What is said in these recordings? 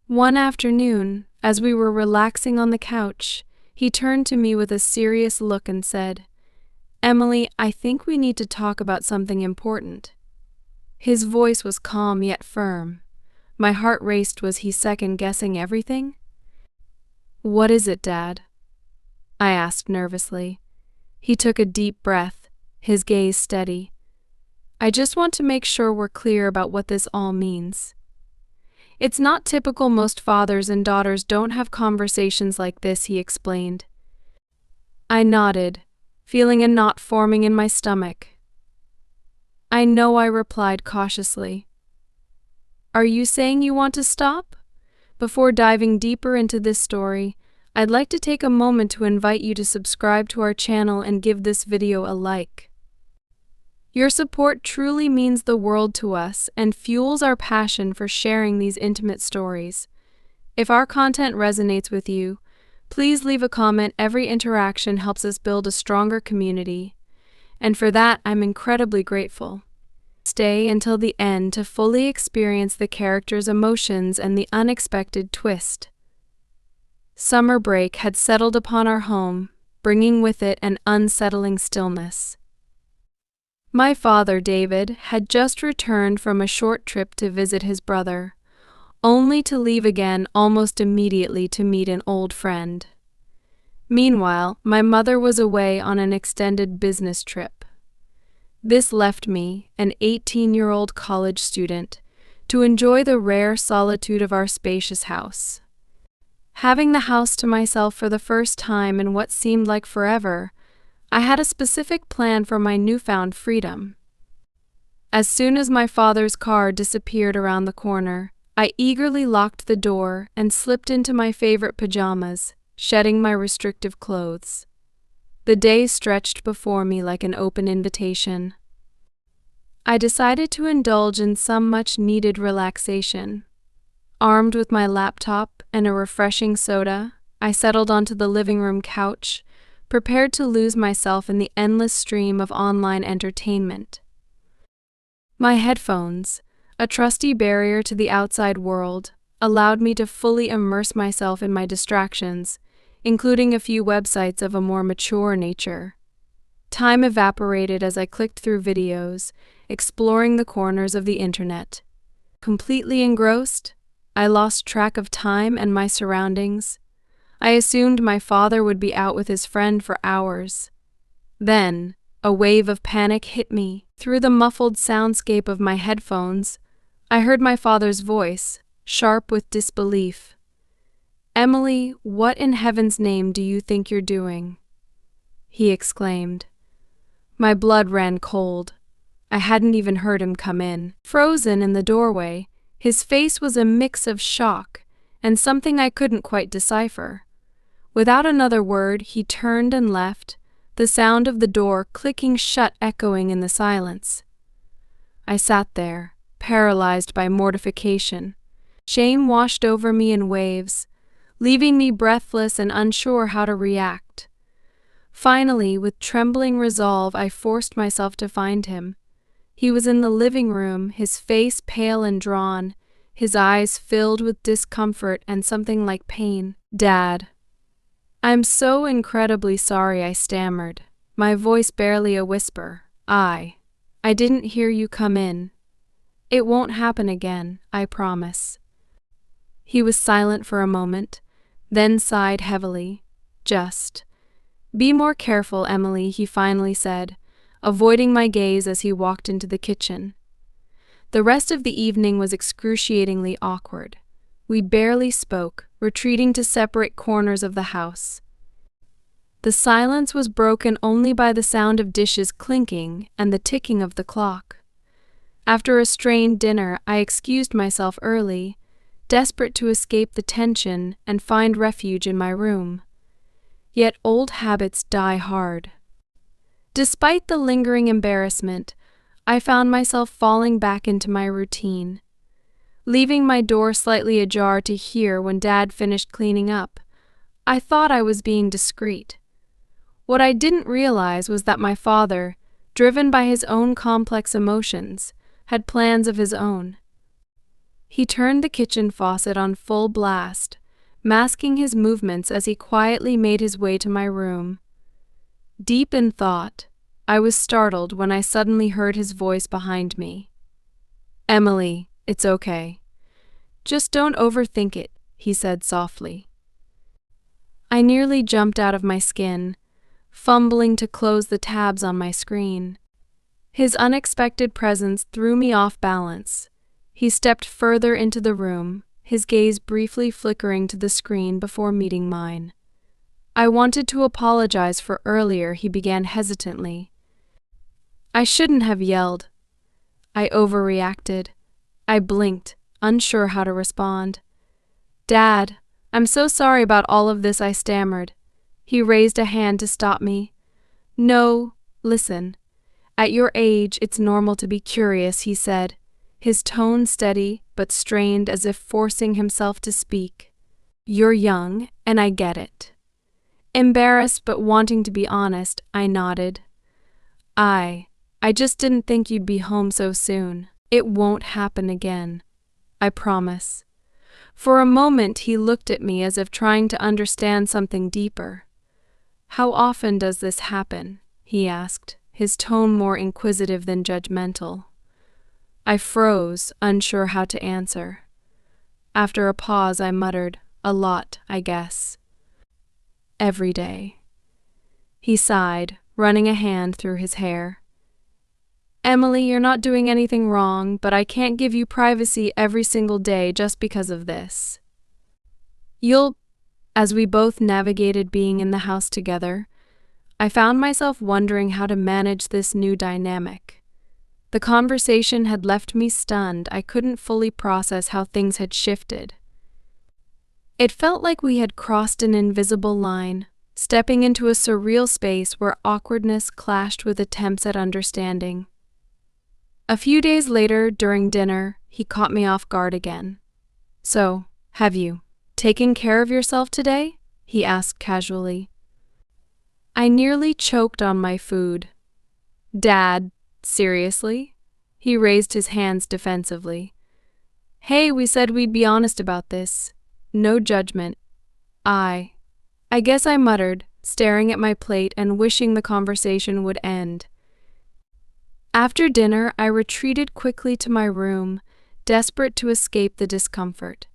One afternoon, as we were relaxing on the couch, he turned to me with a serious look and said, "Emily, I think we need to talk about something important." His voice was calm yet firm. My heart raced. Was he second-guessing everything? "What is it, Dad?" I asked nervously. He took a deep breath, his gaze steady. "I just want to make sure we're clear about what this all means. It's not typical. Most fathers and daughters don't have conversations like this," he explained. I nodded, feeling a knot forming in my stomach. "I know," I replied cautiously. "Are you saying you want to stop?" Before diving deeper into this story, I'd like to take a moment to invite you to subscribe to our channel and give this video a like. Your support truly means the world to us and fuels our passion for sharing these intimate stories. If our content resonates with you, please leave a comment. Every interaction helps us build a stronger community, and for that I'm incredibly grateful. Stay until the end to fully experience the characters' emotions and the unexpected twist. Summer break had settled upon our home, bringing with it an unsettling stillness. My father, David, had just returned from a short trip to visit his brother, only to leave again almost immediately to meet an old friend. Meanwhile, my mother was away on an extended business trip. This left me, an 18-year-old college student, to enjoy the rare solitude of our spacious house. Having the house to myself for the first time in what seemed like forever, I had a specific plan for my newfound freedom. As soon as my father's car disappeared around the corner, I eagerly locked the door and slipped into my favorite pajamas, shedding my restrictive clothes. The day stretched before me like an open invitation. I decided to indulge in some much-needed relaxation. Armed with my laptop and a refreshing soda, I settled onto the living room couch, prepared to lose myself in the endless stream of online entertainment. My headphones, a trusty barrier to the outside world, allowed me to fully immerse myself in my distractions, including a few websites of a more mature nature. Time evaporated as I clicked through videos, exploring the corners of the internet. Completely engrossed, I lost track of time and my surroundings. I assumed my father would be out with his friend for hours. Then, a wave of panic hit me. Through the muffled soundscape of my headphones, I heard my father's voice, sharp with disbelief. "Emily, what in heaven's name do you think you're doing?" he exclaimed. My blood ran cold. I hadn't even heard him come in. Frozen in the doorway, his face was a mix of shock and something I couldn't quite decipher. Without another word, he turned and left, the sound of the door clicking shut echoing in the silence. I sat there, paralyzed by mortification. Shame washed over me in waves, leaving me breathless and unsure how to react. Finally, with trembling resolve, I forced myself to find him. He was in the living room, his face pale and drawn, his eyes filled with discomfort and something like pain. "Dad, I'm so incredibly sorry," I stammered, my voice barely a whisper. I didn't hear you come in. It won't happen again, I promise." He was silent for a moment, then sighed heavily. "Just be more careful, Emily," he finally said, avoiding my gaze as he walked into the kitchen. The rest of the evening was excruciatingly awkward. We barely spoke, retreating to separate corners of the house. The silence was broken only by the sound of dishes clinking and the ticking of the clock. After a strained dinner, I excused myself early, desperate to escape the tension and find refuge in my room. Yet old habits die hard. Despite the lingering embarrassment, I found myself falling back into my routine. Leaving my door slightly ajar to hear when Dad finished cleaning up, I thought I was being discreet. What I didn't realize was that my father, driven by his own complex emotions, had plans of his own. He turned the kitchen faucet on full blast, masking his movements as he quietly made his way to my room. Deep in thought, I was startled when I suddenly heard his voice behind me. "Emily, it's okay. Just don't overthink it," he said softly. I nearly jumped out of my skin, fumbling to close the tabs on my screen. His unexpected presence threw me off balance. He stepped further into the room, his gaze briefly flickering to the screen before meeting mine. "I wanted to apologize for earlier," he began hesitantly. "I shouldn't have yelled. I overreacted." I blinked, unsure how to respond. "Dad, I'm so sorry about all of this," I stammered. He raised a hand to stop me. "No, listen. At your age, it's normal to be curious," he said, his tone steady but strained as if forcing himself to speak. "You're young, and I get it." Embarrassed but wanting to be honest, I nodded. I just didn't think you'd be home so soon. It won't happen again. I promise." For a moment he looked at me as if trying to understand something deeper. "How often does this happen?" he asked, his tone more inquisitive than judgmental. I froze, unsure how to answer. After a pause, I muttered, "A lot, I guess." "Every day." He sighed, running a hand through his hair. "Emily, you're not doing anything wrong, but I can't give you privacy every single day just because of this. You'll..." As we both navigated being in the house together, I found myself wondering how to manage this new dynamic. The conversation had left me stunned. I couldn't fully process how things had shifted. It felt like we had crossed an invisible line, stepping into a surreal space where awkwardness clashed with attempts at understanding. A few days later, during dinner, he caught me off guard again. "So, have you taken care of yourself today?" he asked casually. I nearly choked on my food. "Dad, seriously?" He raised his hands defensively. "Hey, we said we'd be honest about this. No judgment." I guess I muttered, staring at my plate and wishing the conversation would end. After dinner, I retreated quickly to my room, desperate to escape the discomfort.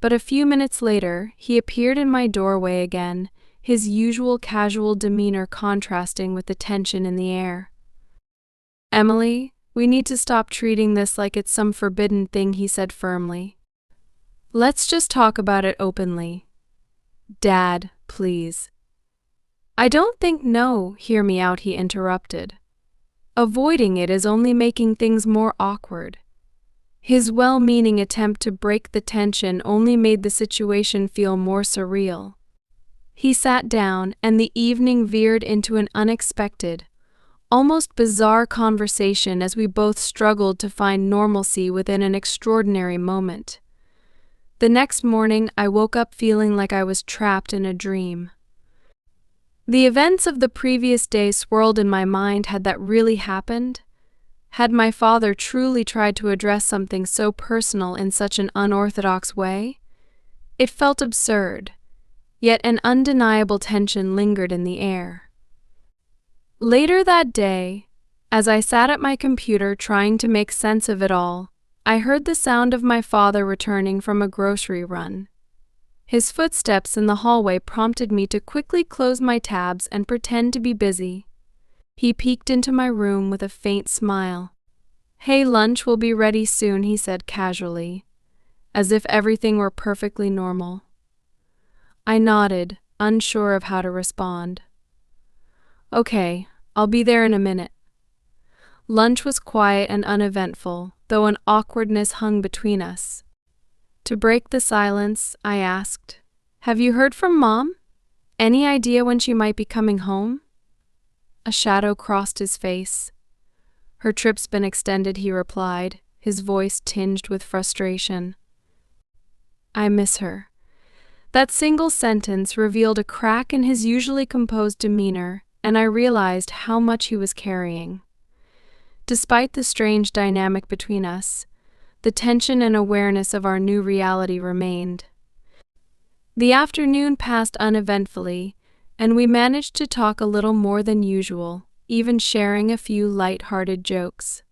But a few minutes later, he appeared in my doorway again, his usual casual demeanor contrasting with the tension in the air. "Emily, we need to stop treating this like it's some forbidden thing," he said firmly. "Let's just talk about it openly." "Dad, please." "I don't think no, hear me out," he interrupted. "Avoiding it is only making things more awkward." His well-meaning attempt to break the tension only made the situation feel more surreal. He sat down, and the evening veered into an unexpected, almost bizarre conversation as we both struggled to find normalcy within an extraordinary moment. The next morning, I woke up feeling like I was trapped in a dream. The events of the previous day swirled in my mind. Had that really happened? Had my father truly tried to address something so personal in such an unorthodox way? It felt absurd, yet an undeniable tension lingered in the air. Later that day, as I sat at my computer trying to make sense of it all, I heard the sound of my father returning from a grocery run. His footsteps in the hallway prompted me to quickly close my tabs and pretend to be busy. He peeked into my room with a faint smile. "Hey, lunch will be ready soon," he said casually, as if everything were perfectly normal. I nodded, unsure of how to respond. "Okay, I'll be there in a minute." Lunch was quiet and uneventful, though an awkwardness hung between us. To break the silence, I asked, "Have you heard from Mom? Any idea when she might be coming home?" A shadow crossed his face. "Her trip's been extended," he replied, his voice tinged with frustration. "I miss her." That single sentence revealed a crack in his usually composed demeanor, and I realized how much he was carrying. Despite the strange dynamic between us, the tension and awareness of our new reality remained. The afternoon passed uneventfully, and we managed to talk a little more than usual, even sharing a few light-hearted jokes.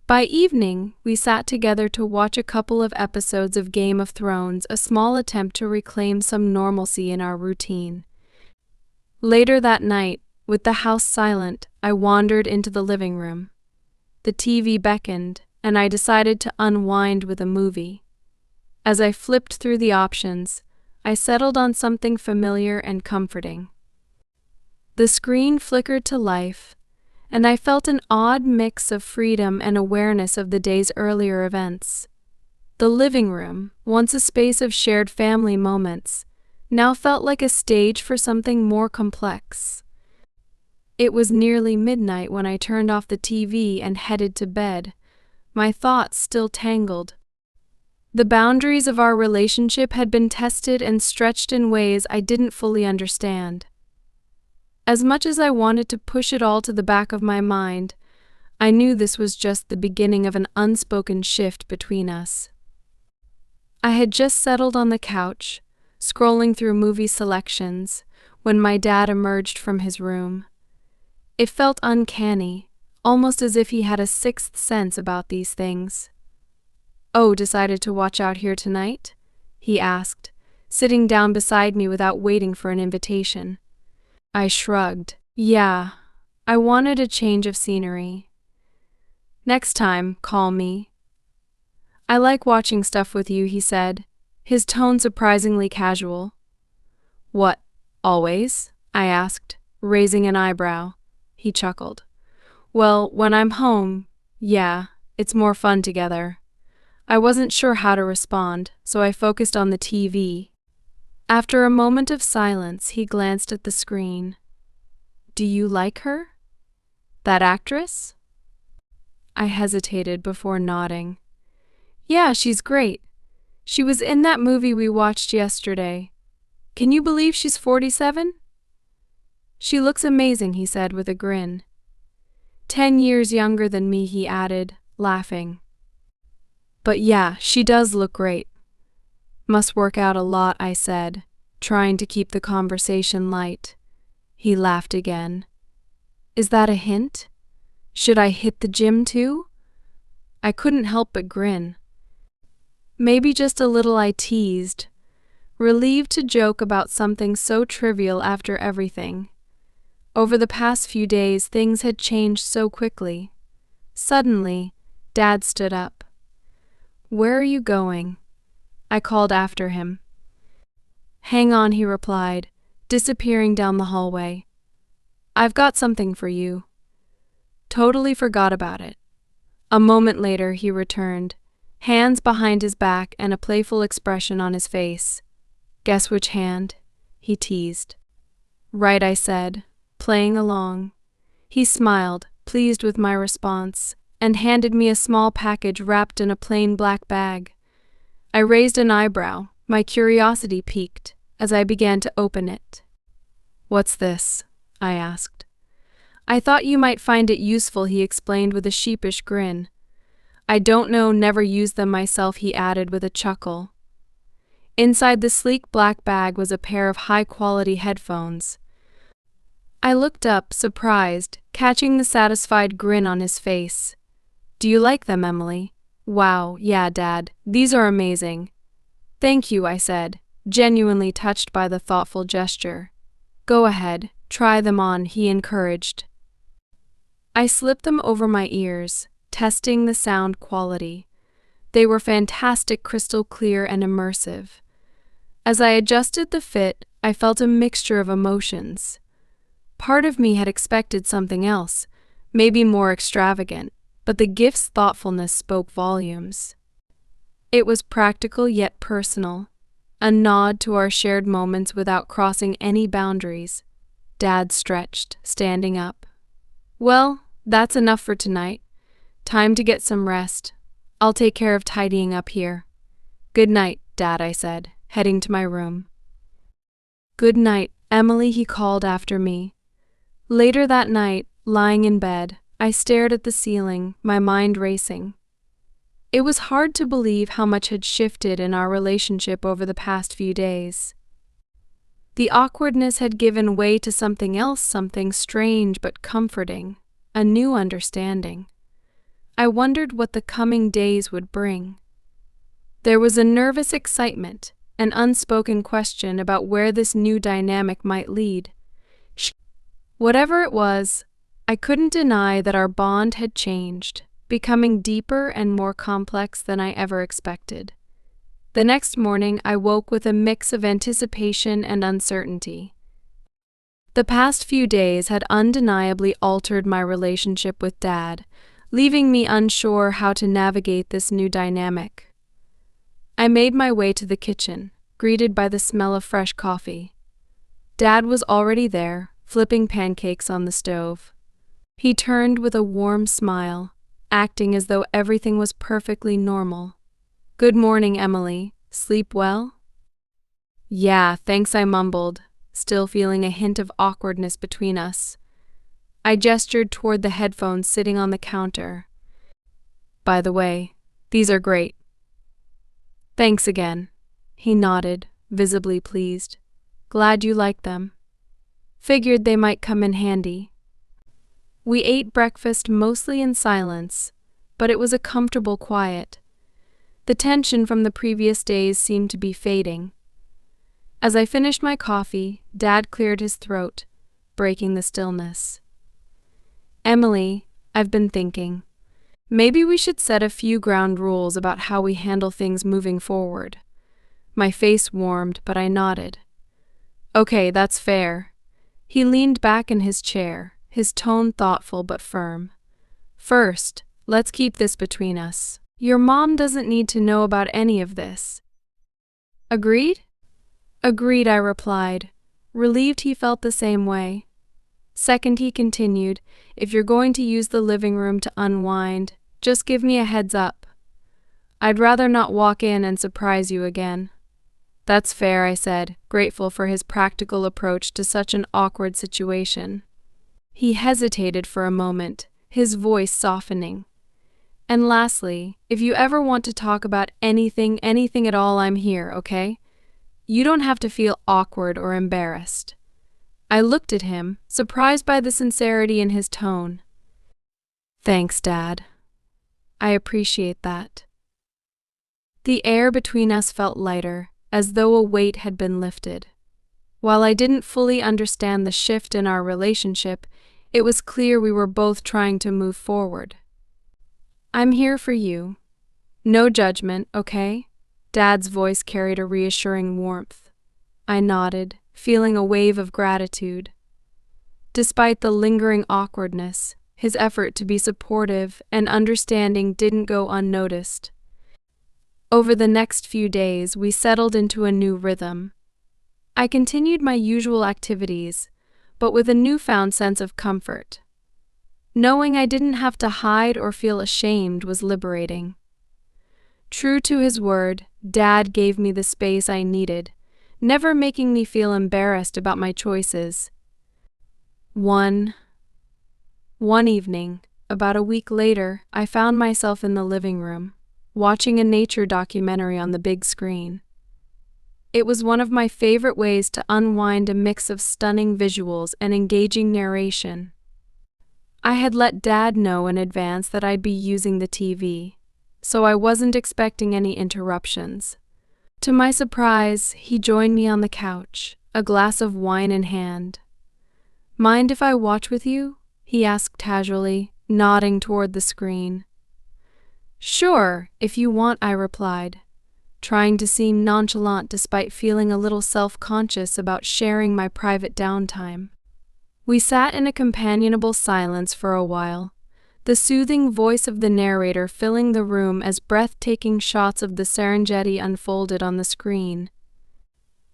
By evening, we sat together to watch a couple of episodes of Game of Thrones, a small attempt to reclaim some normalcy in our routine. Later that night, with the house silent, I wandered into the living room. The TV beckoned, and I decided to unwind with a movie. As I flipped through the options, I settled on something familiar and comforting. The screen flickered to life, and I felt an odd mix of freedom and awareness of the day's earlier events. The living room, once a space of shared family moments, now felt like a stage for something more complex. It was nearly midnight when I turned off the TV and headed to bed, my thoughts still tangled. The boundaries of our relationship had been tested and stretched in ways I didn't fully understand. As much as I wanted to push it all to the back of my mind, I knew this was just the beginning of an unspoken shift between us. I had just settled on the couch, scrolling through movie selections, when my dad emerged from his room. It felt uncanny, almost as if he had a sixth sense about these things. "Oh, decided to watch out here tonight?" he asked, sitting down beside me without waiting for an invitation. I shrugged. "Yeah, I wanted a change of scenery. Next time, call me." "I like watching stuff with you," he said, his tone surprisingly casual. "What, always?" I asked, raising an eyebrow. He chuckled. "Well, when I'm home, yeah, it's more fun together." I wasn't sure how to respond, so I focused on the TV. After a moment of silence, he glanced at the screen. "Do you like her? That actress?" I hesitated before nodding. "Yeah, she's great. She was in that movie we watched yesterday. Can you believe she's 47? "She looks amazing," he said with a grin. 10 years younger than me, he added, laughing. "But yeah, she does look great." "Must work out a lot," I said, trying to keep the conversation light. He laughed again. "Is that a hint? Should I hit the gym too?" I couldn't help but grin. "Maybe just a little," I teased, relieved to joke about something so trivial after everything. Over the past few days, things had changed so quickly. Suddenly, Dad stood up. "Where are you going?" I called after him. "Hang on," he replied, disappearing down the hallway. "I've got something for you." Totally forgot about it. A moment later, he returned, hands behind his back and a playful expression on his face. "Guess which hand?" he teased. "Right," I said, playing along. He smiled, pleased with my response, and handed me a small package wrapped in a plain black bag. I raised an eyebrow, my curiosity piqued, as I began to open it. "What's this?" I asked. "I thought you might find it useful," he explained with a sheepish grin. "I don't know, never used them myself," he added with a chuckle. Inside the sleek black bag was a pair of high-quality headphones. I looked up, surprised, catching the satisfied grin on his face. "Do you like them, Emily?" "Wow, yeah, Dad, these are amazing." "Thank you," I said, genuinely touched by the thoughtful gesture. "Go ahead, try them on," he encouraged. I slipped them over my ears, testing the sound quality. They were fantastic, crystal clear and immersive. As I adjusted the fit, I felt a mixture of emotions. Part of me had expected something else, maybe more extravagant, but the gift's thoughtfulness spoke volumes. It was practical yet personal, a nod to our shared moments without crossing any boundaries. Dad stretched, standing up. "Well, that's enough for tonight. Time to get some rest. I'll take care of tidying up here." "Good night, Dad," I said, heading to my room. "Good night, Emily," he called after me. Later that night, lying in bed, I stared at the ceiling, my mind racing. It was hard to believe how much had shifted in our relationship over the past few days. The awkwardness had given way to something else, something strange but comforting, a new understanding. I wondered what the coming days would bring. There was a nervous excitement, an unspoken question about where this new dynamic might lead. Whatever it was, I couldn't deny that our bond had changed, becoming deeper and more complex than I ever expected. The next morning, I woke with a mix of anticipation and uncertainty. The past few days had undeniably altered my relationship with Dad, leaving me unsure how to navigate this new dynamic. I made my way to the kitchen, greeted by the smell of fresh coffee. Dad was already there, flipping pancakes on the stove. He turned with a warm smile, acting as though everything was perfectly normal. "Good morning, Emily. Sleep well?" "Yeah, thanks," I mumbled, still feeling a hint of awkwardness between us. I gestured toward the headphones sitting on the counter. "By the way, these are great." "Thanks again." He nodded, visibly pleased. "Glad you like them. Figured they might come in handy." We ate breakfast mostly in silence, but it was a comfortable quiet. The tension from the previous days seemed to be fading. As I finished my coffee, Dad cleared his throat, breaking the stillness. "Emily, I've been thinking. Maybe we should set a few ground rules about how we handle things moving forward." My face warmed, but I nodded. "Okay, that's fair." He leaned back in his chair, his tone thoughtful but firm. "First, let's keep this between us. Your mom doesn't need to know about any of this." "Agreed?" "Agreed," I replied, relieved he felt the same way. "Second," he continued, "if you're going to use the living room to unwind, just give me a heads up. I'd rather not walk in and surprise you again." "That's fair," I said, grateful for his practical approach to such an awkward situation. He hesitated for a moment, his voice softening. "And lastly, if you ever want to talk about anything at all, I'm here, okay? You don't have to feel awkward or embarrassed." I looked at him, surprised by the sincerity in his tone. "Thanks, Dad. I appreciate that." The air between us felt lighter, as though a weight had been lifted. While I didn't fully understand the shift in our relationship, it was clear we were both trying to move forward. "I'm here for you. No judgment, okay?" Dad's voice carried a reassuring warmth. I nodded, feeling a wave of gratitude. Despite the lingering awkwardness, his effort to be supportive and understanding didn't go unnoticed. Over the next few days, we settled into a new rhythm. I continued my usual activities, but with a newfound sense of comfort. Knowing I didn't have to hide or feel ashamed was liberating. True to his word, Dad gave me the space I needed, never making me feel embarrassed about my choices. One evening, about a week later, I found myself in the living room, watching a nature documentary on the big screen. It was one of my favorite ways to unwind, a mix of stunning visuals and engaging narration. I had let Dad know in advance that I'd be using the TV, so I wasn't expecting any interruptions. To my surprise, he joined me on the couch, a glass of wine in hand. "Mind if I watch with you?" he asked casually, nodding toward the screen. "Sure, if you want," I replied, trying to seem nonchalant despite feeling a little self-conscious about sharing my private downtime. We sat in a companionable silence for a while, the soothing voice of the narrator filling the room as breathtaking shots of the Serengeti unfolded on the screen.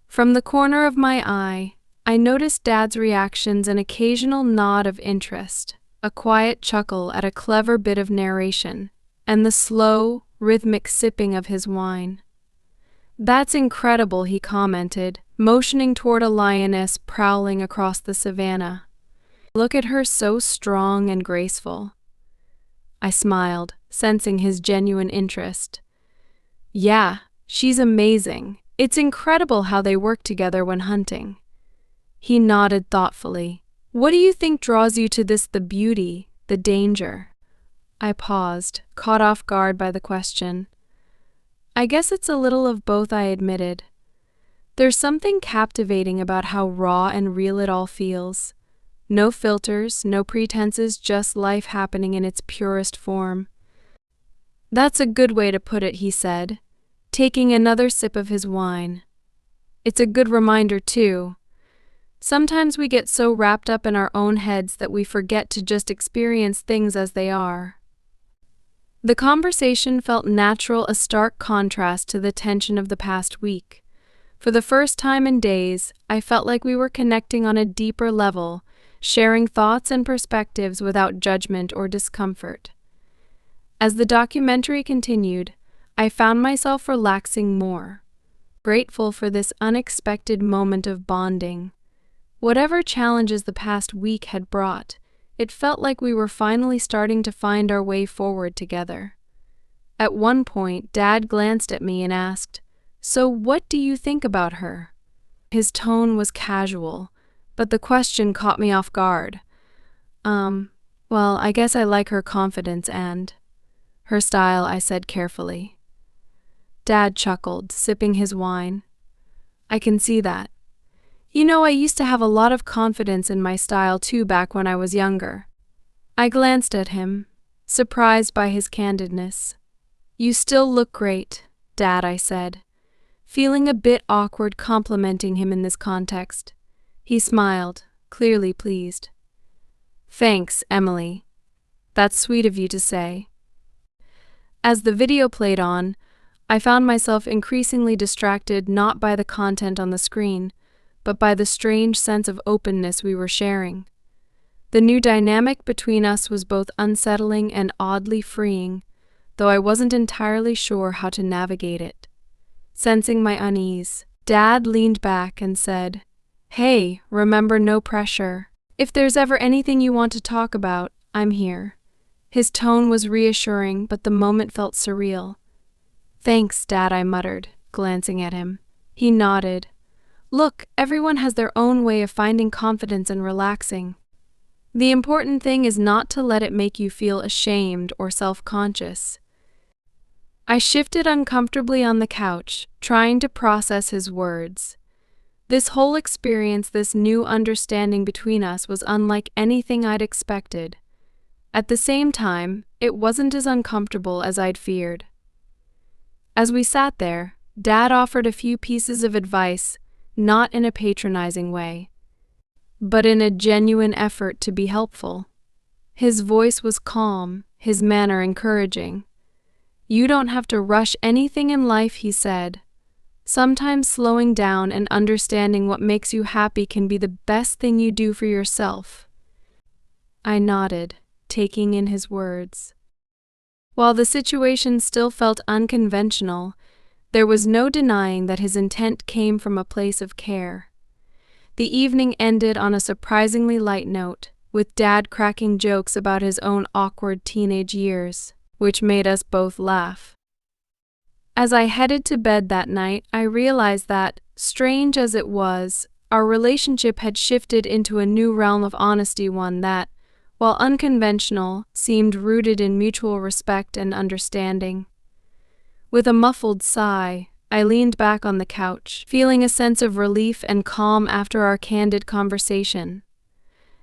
From the corner of my eye, I noticed Dad's reactions, an occasional nod of interest, a quiet chuckle at a clever bit of narration, and the slow, rhythmic sipping of his wine. "That's incredible," he commented, motioning toward a lioness prowling across the savannah. "Look at her, so strong and graceful." I smiled, sensing his genuine interest. Yeah, she's amazing. It's incredible how they work together when hunting. He nodded thoughtfully. What do you think draws you to this, the beauty, the danger? I paused, caught off guard by the question. I guess it's a little of both, I admitted. There's something captivating about how raw and real it all feels. No filters, no pretenses, just life happening in its purest form. That's a good way to put it, he said, taking another sip of his wine. It's a good reminder, too. Sometimes we get so wrapped up in our own heads that we forget to just experience things as they are. The conversation felt natural, a stark contrast to the tension of the past week. For the first time in days, I felt like we were connecting on a deeper level, sharing thoughts and perspectives without judgment or discomfort. As the documentary continued, I found myself relaxing more, grateful for this unexpected moment of bonding. Whatever challenges the past week had brought, it felt like we were finally starting to find our way forward together. At one point, Dad glanced at me and asked, "So what do you think about her?" His tone was casual, but the question caught me off guard. Well, I guess I like her confidence and her style, I said carefully. Dad chuckled, sipping his wine. I can see that. You know, I used to have a lot of confidence in my style too back when I was younger. I glanced at him, surprised by his candidness. You still look great, Dad, I said, feeling a bit awkward complimenting him in this context. He smiled, clearly pleased. Thanks, Emily. That's sweet of you to say. As the video played on, I found myself increasingly distracted not by the content on the screen, but by the strange sense of openness we were sharing. The new dynamic between us was both unsettling and oddly freeing, though I wasn't entirely sure how to navigate it. Sensing my unease, Dad leaned back and said, Hey, remember, no pressure. If there's ever anything you want to talk about, I'm here. His tone was reassuring, but the moment felt surreal. Thanks, Dad, I muttered, glancing at him. He nodded. Look, everyone has their own way of finding confidence and relaxing. The important thing is not to let it make you feel ashamed or self-conscious. I shifted uncomfortably on the couch, trying to process his words. This whole experience, this new understanding between us, was unlike anything I'd expected. At the same time, it wasn't as uncomfortable as I'd feared. As we sat there, Dad offered a few pieces of advice, not in a patronizing way, but in a genuine effort to be helpful. His voice was calm, his manner encouraging. You don't have to rush anything in life, he said. Sometimes slowing down and understanding what makes you happy can be the best thing you do for yourself. I nodded, taking in his words. While the situation still felt unconventional, there was no denying that his intent came from a place of care. The evening ended on a surprisingly light note, with Dad cracking jokes about his own awkward teenage years, which made us both laugh. As I headed to bed that night, I realized that, strange as it was, our relationship had shifted into a new realm of honesty, one that, while unconventional, seemed rooted in mutual respect and understanding. With a muffled sigh, I leaned back on the couch, feeling a sense of relief and calm after our candid conversation.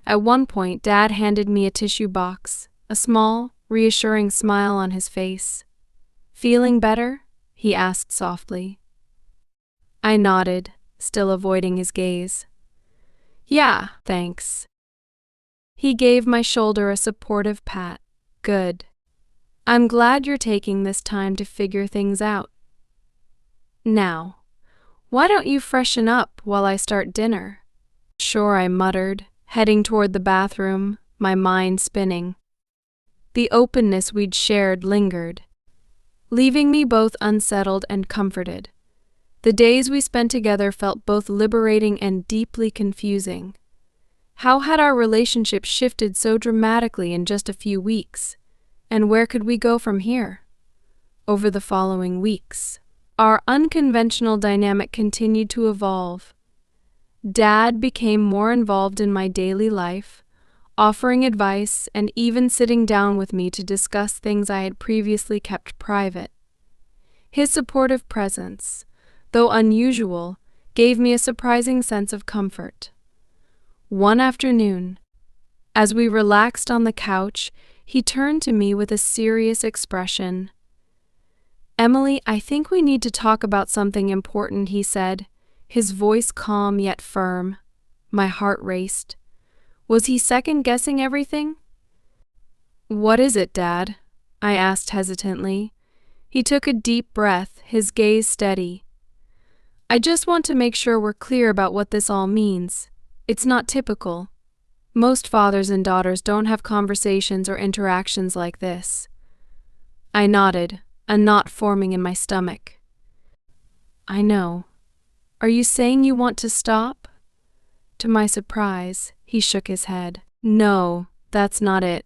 At one point, Dad handed me a tissue box, a small, reassuring smile on his face. Feeling better? He asked softly. I nodded, still avoiding his gaze. Yeah, thanks. He gave my shoulder a supportive pat. Good. I'm glad you're taking this time to figure things out. Now, why don't you freshen up while I start dinner? Sure, I muttered, heading toward the bathroom, my mind spinning. The openness we'd shared lingered, leaving me both unsettled and comforted. The days we spent together felt both liberating and deeply confusing. How had our relationship shifted so dramatically in just a few weeks? And where could we go from here? Over the following weeks, our unconventional dynamic continued to evolve. Dad became more involved in my daily life, offering advice and even sitting down with me to discuss things I had previously kept private. His supportive presence, though unusual, gave me a surprising sense of comfort. One afternoon, as we relaxed on the couch, he turned to me with a serious expression. "Emily, I think we need to talk about something important," he said, his voice calm yet firm. My heart raced. Was he second-guessing everything? "What is it, Dad?" I asked hesitantly. He took a deep breath, his gaze steady. "I just want to make sure we're clear about what this all means. It's not typical. Most fathers and daughters don't have conversations or interactions like this." I nodded, a knot forming in my stomach. "I know. Are you saying you want to stop?" To my surprise, he shook his head. "No, that's not it.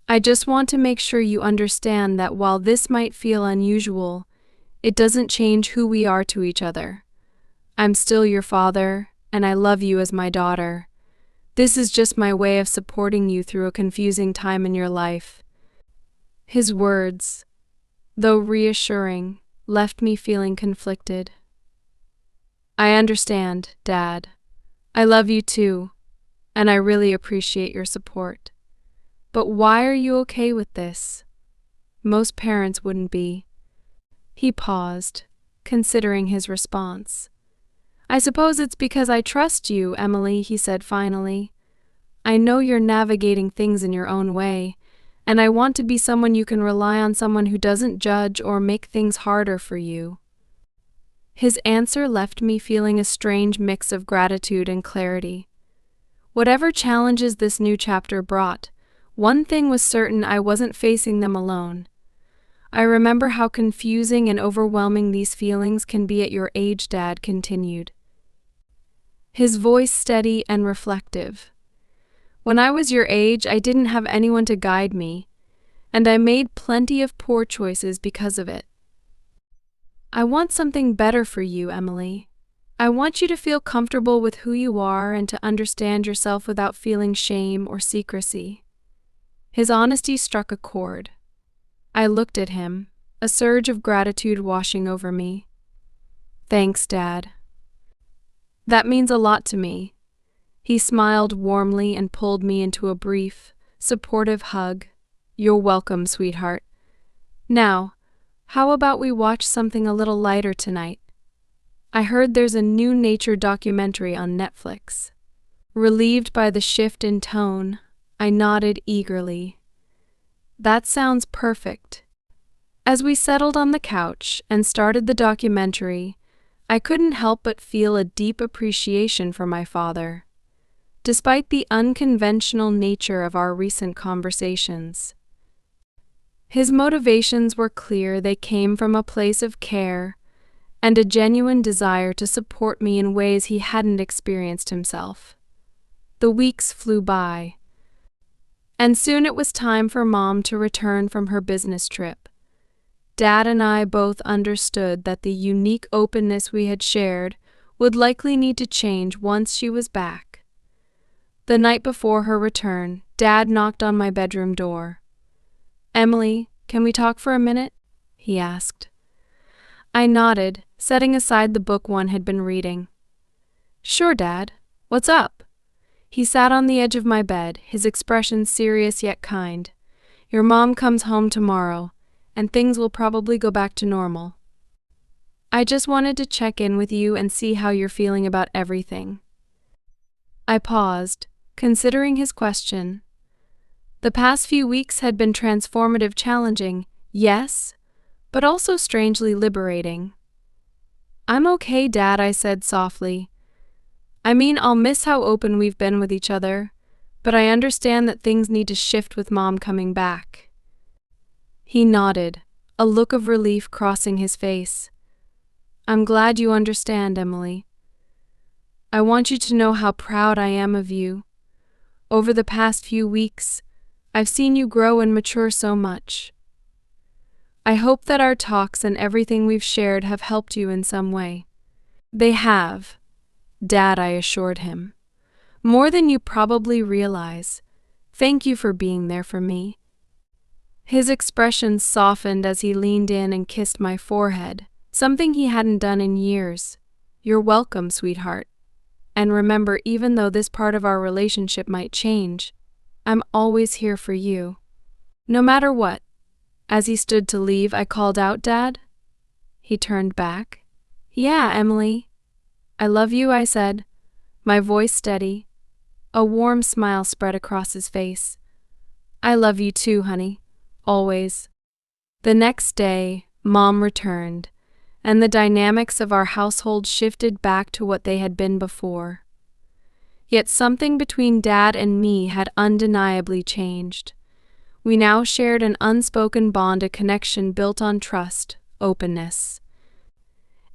I just want to make sure you understand that while this might feel unusual, it doesn't change who we are to each other. I'm still your father, and I love you as my daughter. This is just my way of supporting you through a confusing time in your life." His words, though reassuring, left me feeling conflicted. "I understand, Dad. I love you too, and I really appreciate your support. But why are you okay with this? Most parents wouldn't be." He paused, considering his response. "I suppose it's because I trust you, Emily," he said finally. "I know you're navigating things in your own way, and I want to be someone you can rely on, someone who doesn't judge or make things harder for you." His answer left me feeling a strange mix of gratitude and clarity. Whatever challenges this new chapter brought, one thing was certain: I wasn't facing them alone. "I remember how confusing and overwhelming these feelings can be at your age," Dad continued, his voice steady and reflective. "When I was your age, I didn't have anyone to guide me, and I made plenty of poor choices because of it. I want something better for you, Emily. I want you to feel comfortable with who you are and to understand yourself without feeling shame or secrecy." His honesty struck a chord. I looked at him, a surge of gratitude washing over me. "Thanks, Dad. That means a lot to me." He smiled warmly and pulled me into a brief, supportive hug. "You're welcome, sweetheart. Now, how about we watch something a little lighter tonight? I heard there's a new nature documentary on Netflix." Relieved by the shift in tone, I nodded eagerly. "That sounds perfect." As we settled on the couch and started the documentary, I couldn't help but feel a deep appreciation for my father. Despite the unconventional nature of our recent conversations, his motivations were clear. They came from a place of care and a genuine desire to support me in ways he hadn't experienced himself. The weeks flew by, and soon it was time for Mom to return from her business trip. Dad and I both understood that the unique openness we had shared would likely need to change once she was back. The night before her return, Dad knocked on my bedroom door. "Emily, can we talk for a minute?" he asked. I nodded, setting aside the book one had been reading. "Sure, Dad. What's up?" He sat on the edge of my bed, his expression serious yet kind. "Your mom comes home tomorrow, and things will probably go back to normal. I just wanted to check in with you and see how you're feeling about everything." I paused, considering his question. The past few weeks had been transformative, challenging, yes, but also strangely liberating. "I'm okay, Dad," I said softly. "I mean, I'll miss how open we've been with each other, but I understand that things need to shift with Mom coming back." He nodded, a look of relief crossing his face. "I'm glad you understand, Emily. I want you to know how proud I am of you. Over the past few weeks, I've seen you grow and mature so much. I hope that our talks and everything we've shared have helped you in some way." "They have, Dad," I assured him. "More than you probably realize. Thank you for being there for me." His expression softened as he leaned in and kissed my forehead, something he hadn't done in years. "You're welcome, sweetheart. And remember, even though this part of our relationship might change, I'm always here for you. No matter what." As he stood to leave, I called out, "Dad?" He turned back. "Yeah, Emily. I love you," I said, my voice steady. A warm smile spread across his face. "I love you too, honey. Always." The next day, Mom returned, and the dynamics of our household shifted back to what they had been before. Yet something between Dad and me had undeniably changed. We now shared an unspoken bond, a connection built on trust, openness,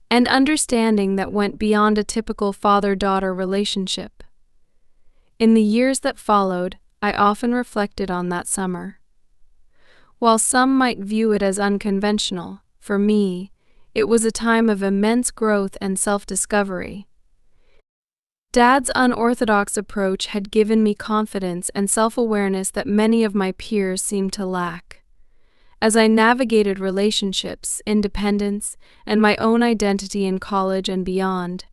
and understanding that went beyond a typical father-daughter relationship. In the years that followed, I often reflected on that summer. While some might view it as unconventional, for me, it was a time of immense growth and self-discovery. Dad's unorthodox approach had given me confidence and self-awareness that many of my peers seemed to lack. As I navigated relationships, independence, and my own identity in college and beyond,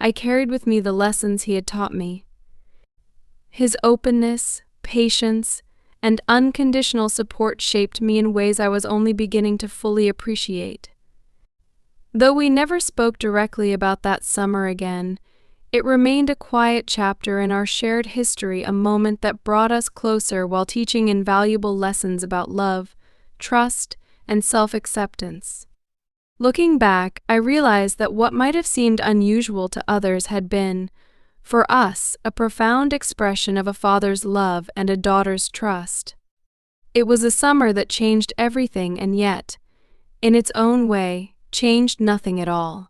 I carried with me the lessons he had taught me. His openness, patience, and unconditional support shaped me in ways I was only beginning to fully appreciate. Though we never spoke directly about that summer again, it remained a quiet chapter in our shared history, a moment that brought us closer while teaching invaluable lessons about love, trust, and self-acceptance. Looking back, I realized that what might have seemed unusual to others had been, for us, a profound expression of a father's love and a daughter's trust. It was a summer that changed everything and yet, in its own way, changed nothing at all.